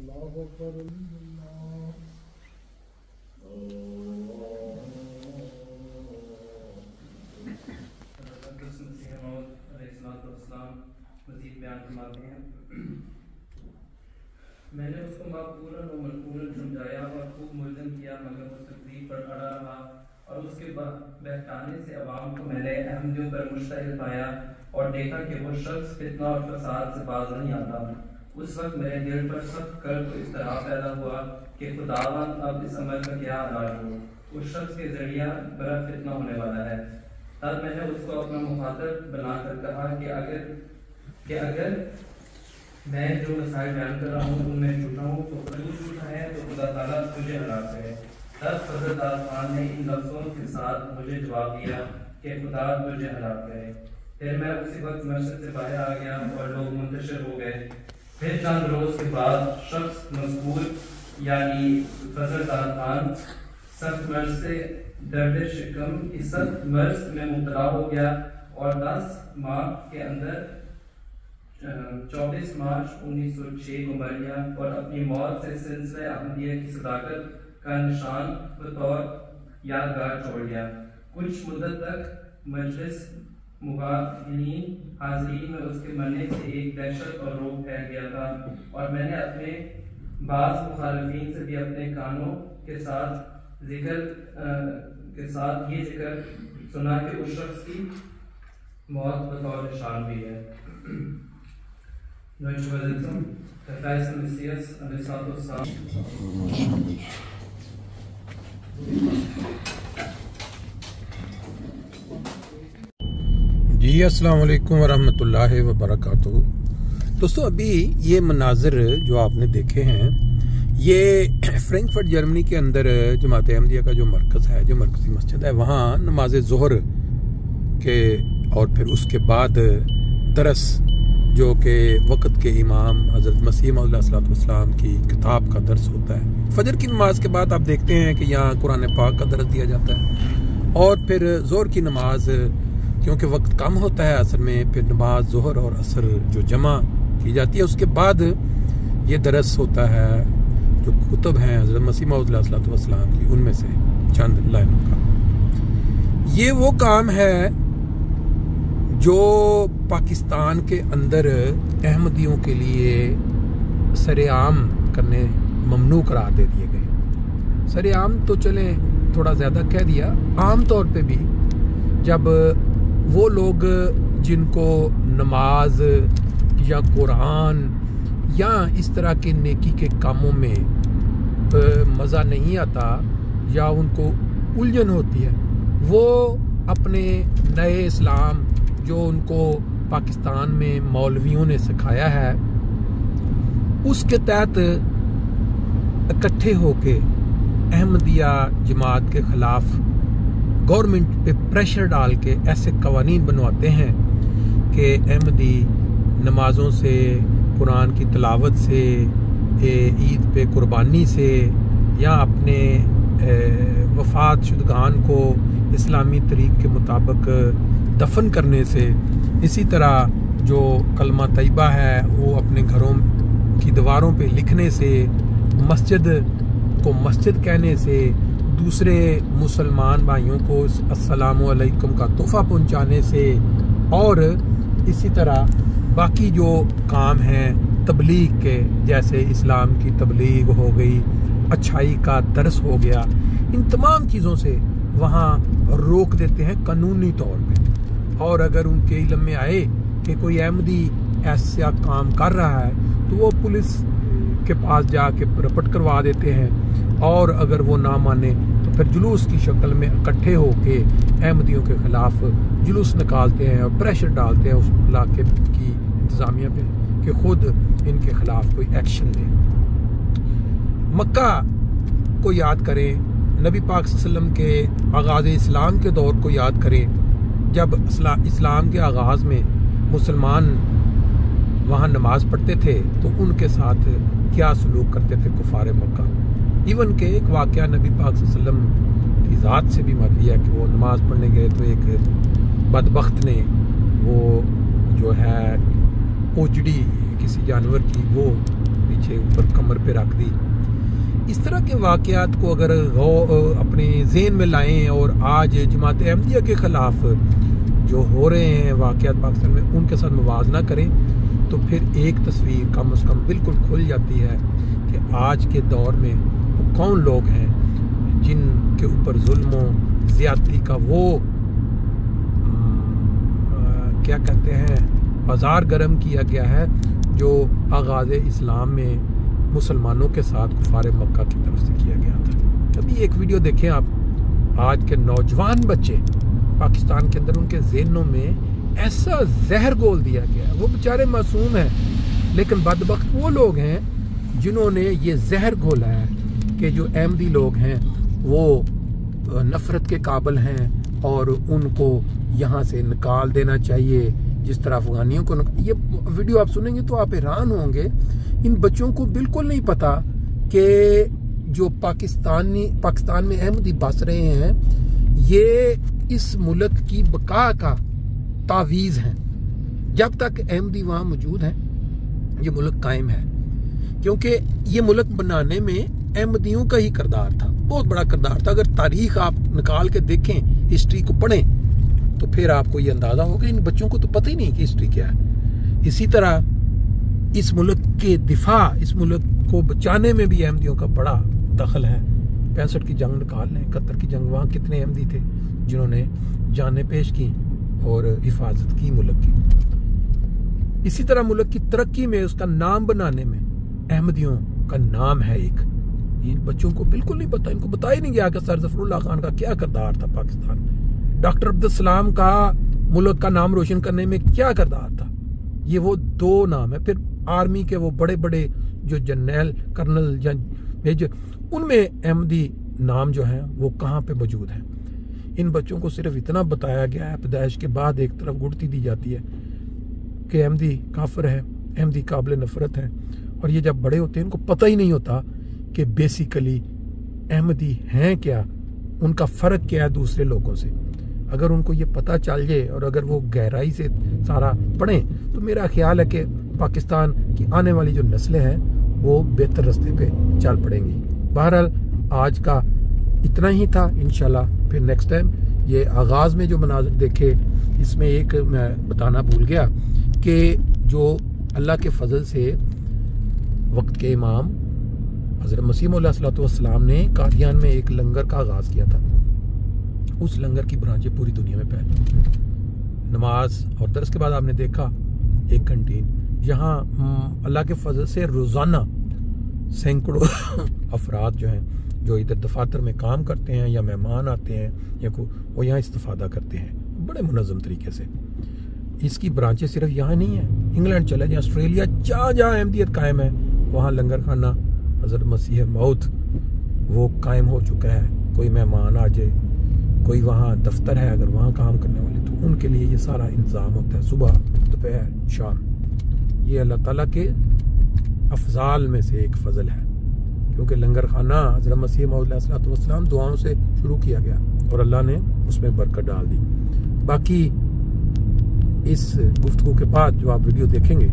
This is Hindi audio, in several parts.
मज़ीद बयान फरमाते हैं। मैंने उसको मक़बूलन व मनक़ूलन समझाया और खूब मुल्ज़म किया, मगर वो तकलीफ पर अड़ा रहा और उसके बहकाने से अवाम को मैंने अहमदियों पर मुश्तइल पाया और देखा कि वो शख्स फितना और फसाद से बाज नहीं आता। उस वक्त मेरे दिल पर सख्त कर्ब को इस तरह पैदा हुआ कि खुदावंद अब इस अमल का क्या इलाज हो। उस शख्स के जरिया बड़ा फितना होने वाला है। तब मैंने उसको अपना मुखातब बनाकर कहा कि अगर मैं जो मसाइल बयान कर रहा हूँ उनमें झूठा हूँ तो कभी झूठा है तो खुदा ताला तुझे हलाक करे। तब हज़रत खान ने इन लफ्ज़ों के साथ मुझे जवाब दिया कि खुदा तुझे हलाक करे। फिर मैं उसी वक्त मस्जिद से बाहर आ गया और लोग मुंतशिर हो गए। फिर चंद रोज के बाद शख्स मजबूर यानी फजलदार खान सख्त मर्ज से दर्द शिकम इस सख्त मर्ज में मुब्तला हो गया और 10 माह के अंदर 24 मार्च 1906 को मर गया और अपनी मौत से सिलसिले अहमदिया की सदाकत का निशान बतौर यादगार छोड़ गया। कुछ मुद्दत तक मजलिस मुगालिन हाज़रीन में उसके मरने से एक दहशत और रोग फैल गया था और मैंने अपने बाज़ मुखालिफिन से भी अपने कानों के साथ ये जिक्र सुना कि उस शख्स की मौत बतौर निशान हुई है। Deutsche Übersetzung. Der Geist des Messias, Alessandro Sa. जी अस्सलाम वालेकुम वरहमतुल्लाहि वबरकातुहू। दोस्तों अभी ये मनाजिर जो आपने देखे हैं ये फ्रैंकफर्ट जर्मनी के अंदर जमात अहमदिया का जो मरकज़ है, जो मरकज़ी मस्जिद है, वहाँ नमाज ज़ोहर के और फिर उसके बाद दरस जो कि वक़्त के इमाम हज़रत मसीह मौद अलैहिस्सलाम की किताब का दर्स होता है। फजर की नमाज के बाद आप देखते हैं कि यहाँ कुरान पाक का दर्स दिया जाता है और फिर ज़ोहर की नमाज क्योंकि वक्त कम होता है असल में, फिर नमाज ज़ोहर और असर जो जमा की जाती है उसके बाद ये दरस होता है जो कुतुब हैं हज़रत मसीह मौद अलैहिस्सलाम की, उनमें से चंद लाइनों का। ये वो काम है जो पाकिस्तान के अंदर अहमदियों के लिए सरेआम करने ममनू करार दे दिए गए। सरेआम तो चले थोड़ा ज़्यादा कह दिया, आम तौर पे भी जब वो लोग जिनको नमाज या कुरान या इस तरह के नेकी के कामों में मज़ा नहीं आता या उनको उलझन होती है, वो अपने नए इस्लाम जो उनको पाकिस्तान में मौलवियों ने सिखाया है उसके तहत इकट्ठे होके अहमदिया जमात के ख़िलाफ़ गवर्नमेंट पे प्रेशर डाल के ऐसे कवानीन बनवाते हैं कि अहमदी नमाज़ों से, कुरान की तिलावत से, ईद पे कुर्बानी से या अपने वफ़ात शुदगान को इस्लामी तरीक़ के मुताबिक दफन करने से, इसी तरह जो कलमा तैयबा है वो अपने घरों की दीवारों पे लिखने से, मस्जिद को मस्जिद कहने से, दूसरे मुसलमान भाइयों को अस्सलामु अलैकुम का तोहफ़ा पहुंचाने से और इसी तरह बाकी जो काम हैं तबलीग के, जैसे इस्लाम की तबलीग हो गई, अच्छाई का दर्स हो गया, इन तमाम चीज़ों से वहाँ रोक देते हैं कानूनी तौर पे। और अगर उनके इल्म में आए कि कोई अहमदी ऐसा काम कर रहा है तो वो पुलिस के पास जाके रिपोर्ट करवा देते हैं और अगर वो ना माने तो फिर जुलूस की शक्ल में इकट्ठे होके अहमदियों के ख़िलाफ़ जुलूस निकालते हैं और प्रेशर डालते हैं उस इलाके की इंतज़ामिया पे कि ख़ुद इनके ख़िलाफ़ कोई एक्शन ले। मक्का को याद करें, नबी पाक सल्लल्लाहु अलैहि वसल्लम के आगाज़ इस्लाम के दौर को याद करें, जब इस्लाम के आगाज़ में मुसलमान वहाँ नमाज पढ़ते थे तो उनके साथ क्या सलूक करते थे कुफार मक्का। इवन के एक वाक़या नबी पाक सल्लल्लाहु अलैहि वसल्लम की ज़ात से भी मरवी है कि वो नमाज पढ़ने गए तो एक बदबख्त ने वो जो है ओजड़ी किसी जानवर की वो पीछे ऊपर कमर पे रख दी। इस तरह के वाकयात को अगर अपने ज़हन में लाएं और आज जमात अहमदिया के ख़िलाफ़ जो हो रहे हैं वाकयात पाकिस्तान में उनके साथ मुवाजना करें तो फिर एक तस्वीर कम से कम बिल्कुल खुल जाती है कि आज के दौर में वो कौन लोग हैं जिनके ऊपर जुल्म ज़्यादती का वो क्या कहते हैं बाजार गर्म किया गया है जो आगाज़ इस्लाम में मुसलमानों के साथ कुफार मक्का की तरफ से किया गया था। अभी एक वीडियो देखें आप, आज के नौजवान बच्चे पाकिस्तान के अंदर उनके ज़हनों में ऐसा जहर घोल दिया गया, वो बेचारे मासूम हैं लेकिन बदबख्त वो लोग हैं जिन्होंने ये जहर घोला है कि जो अहमदी लोग हैं वो नफरत के काबिल हैं और उनको यहाँ से निकाल देना चाहिए, जिस तरह अफगानियों को। ये वीडियो आप सुनेंगे तो आप हैरान होंगे, इन बच्चों को बिल्कुल नहीं पता कि जो पाकिस्तान में अहमदी बस रहे हैं ये इस मुल्क की बका का तावीज़ हैं। जब तक अहमदी वहाँ मौजूद हैं ये मुल्क कायम है, क्योंकि ये मुल्क बनाने में अहमदियों का ही किरदार था, बहुत बड़ा किरदार था। अगर तारीख आप निकाल के देखें, हिस्ट्री को पढ़ें तो फिर आपको ये अंदाजा होगा इन बच्चों को तो पता ही नहीं कि हिस्ट्री क्या है। इसी तरह इस मुल्क के दिफा, इस मुल्क को बचाने में भी अहमदियों का बड़ा दखल है। 65 की जंग निकाल लें, 71 की जंग, वहाँ कितने अहमदी थे जिन्होंने जानें पेश की और हिफाजत की मुल्क की। इसी तरह मुल्क की तरक्की में, उसका नाम बनाने में अहमदियों का नाम है एक। इन बच्चों को बिल्कुल नहीं पता, इनको बताया नहीं गया कि सर ज़फ़रुल्लाह खान का क्या किरदार था पाकिस्तान में, डॉक्टर अब्दुल सलाम का मुल्क का नाम रोशन करने में क्या किरदार था। ये वो दो नाम है। फिर आर्मी के वो बड़े बड़े जो जनरल कर्नल या मेजर, उनमें अहमदी नाम जो है वो कहाँ पे मौजूद है। इन बच्चों को सिर्फ इतना बताया गया है, पैदाइश के बाद एक तरफ गुड़ती दी जाती है कि अहमदी काफिर है, अहमदी काबिल नफरत है, और ये जब बड़े होते हैं इनको पता ही नहीं होता कि बेसिकली अहमदी हैं क्या, उनका फ़र्क क्या है दूसरे लोगों से। अगर उनको ये पता चल जाए और अगर वो गहराई से सारा पढ़ें तो मेरा ख्याल है कि पाकिस्तान की आने वाली जो नस्लें हैं वो बेहतर रास्ते पे चल पड़ेंगी। बहरहाल आज का इतना ही था, इंशाल्लाह फिर नेक्स्ट टाइम। ये आगाज़ में जो मनाज़र देखे इसमें एक मैं बताना भूल गया कि जो अल्लाह के फजल से वक्त के इमाम हज़रत मसीह मौला सल्लल्लाहु अलैहि वसल्लम ने कादियान में एक लंगर का आगाज़ किया था। उस लंगर की ब्रांचें पूरी दुनिया में फैली। नमाज और दर्स के बाद आपने देखा एक कैंटीन, यहाँ अल्लाह के फजल से रोज़ाना सैकड़ों अफराद जो हैं जो इधर दफातर में काम करते हैं या मेहमान आते हैं या वो यहाँ इस्तेफादा करते हैं बड़े मुनज़्ज़म तरीके से। इसकी ब्रांचें सिर्फ यहाँ नहीं है, इंग्लैंड चले जाए, ऑस्ट्रेलिया, जहाँ जहाँ अहमदियत कायम है वहाँ लंगर खाना हज़रत मसीह मौत वो कायम हो चुका है। कोई मेहमान आ जाए, कोई वहाँ दफ्तर है अगर वहाँ काम करने वाले, तो उनके लिए ये सारा इंतज़ाम होता है, सुबह दोपहर शाम। ये अल्लाह ताला के अफजाल में से एक फजल है, क्योंकि लंगर खाना हज़रत मसीह मौद अलैहिस्सलाम दुआओं से शुरू किया गया और अल्लाह ने उसमें बरकत डाल दी। बाकी इस गुफ्तगू के बाद जो आप वीडियो देखेंगे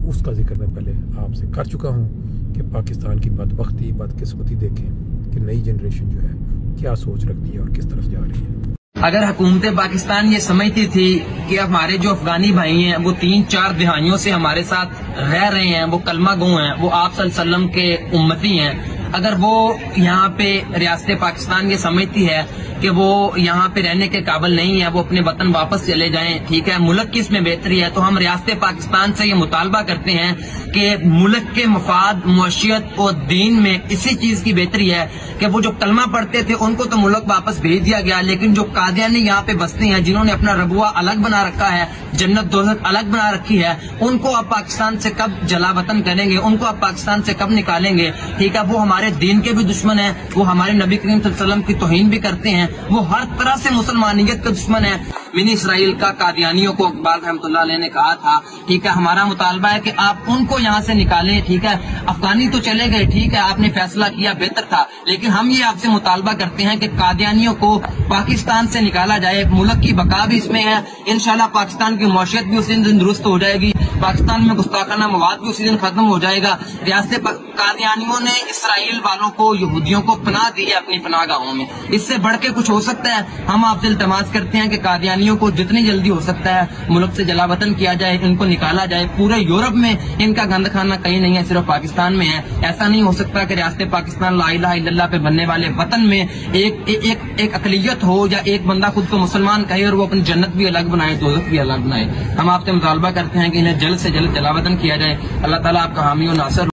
उसका जिक्र मैं पहले आपसे कर चुका हूँ कि पाकिस्तान की बदबख्ती, बदकिस्मती देखें कि नई जनरेशन जो है क्या सोच रखती है और किस तरफ जा रही है। अगर हुकूमत पाकिस्तान ये समझती थी कि हमारे जो अफगानी भाई हैं वो 3-4 दिहाइयों से हमारे साथ रह रहे हैं, वो कलमा गो हैं, वो आप सल्लल्लाहु अलैहि वसल्लम के उम्मती हैं, अगर वो यहाँ पे रियासत पाकिस्तान ये समझती है कि वो यहाँ पे रहने के काबिल नहीं है, वो अपने वतन वापस चले जाएं, ठीक है, मुल्क की इसमें बेहतरी है, तो हम रियासत पाकिस्तान से ये मुतालबा करते हैं कि मुल्क के मफाद, मुआशियत और दीन में इसी चीज की बेहतरी है कि वो जो कलमा पढ़ते थे उनको तो मुल्क वापस भेज दिया गया, लेकिन जो कादियानी यहाँ पे बसते हैं, जिन्होंने अपना रबुआ अलग बना रखा है, जन्नत दोज़ख अलग बना रखी है, उनको आप पाकिस्तान से कब जला वतन करेंगे, उनको आप पाकिस्तान से कब निकालेंगे, ठीक है। वो हमारे दीन के भी दुश्मन है, वो हमारे नबी करीम सल्लल्लाहु अलैहि वसल्लम की तौहीन भी करते हैं, वो हर तरह से मुसलमानियत के दुश्मन है। मिनी इसराइल का कादियानियों को इकबाल रहमतुल्लाह अलैह ने कहा था, ठीक है, हमारा मुतालबा है कि आप उनको यहाँ से निकालें, ठीक है, अफगानी तो चले गए, ठीक है, आपने फैसला किया बेहतर था, लेकिन हम ये आपसे मुतालबा करते हैं कि कादियानियों को पाकिस्तान से निकाला जाए। मुल्क की बका भी इसमें है, इंशाल्लाह पाकिस्तान की मौशियत भी उसी दिन दुरुस्त हो जाएगी, पाकिस्तान में गुस्ताखाना मवाद भी उसी दिन खत्म हो जाएगा। रियासत कादियानियों ने इसराइल वालों को, यहूदियों को पनाह दी है अपनी पनाहगाहों में, इससे बढ़ के कुछ हो सकता है? हम आपसे इल्तमास करते हैं कि कादियानियों को जितनी जल्दी हो सकता है मुल्क से जलावतन किया जाए, इनको निकाला जाए। पूरे यूरोप में इनका गंद खाना कहीं नहीं है, सिर्फ पाकिस्तान में है। ऐसा नहीं हो सकता कि रियासत पाकिस्तान ला इलाहा इल्लल्लाह पे बनने वाले वतन में एक अकलियत हो या एक बंदा खुद को मुसलमान कहे और वो अपनी जन्नत भी अलग बनाए, दोज़ख भी अलग बनाए। हम आपसे मुतालबा करते हैं कि इन्हें जल्द से जल्द जलावतन किया जाए। अल्लाह ताला आपका हामी और नासर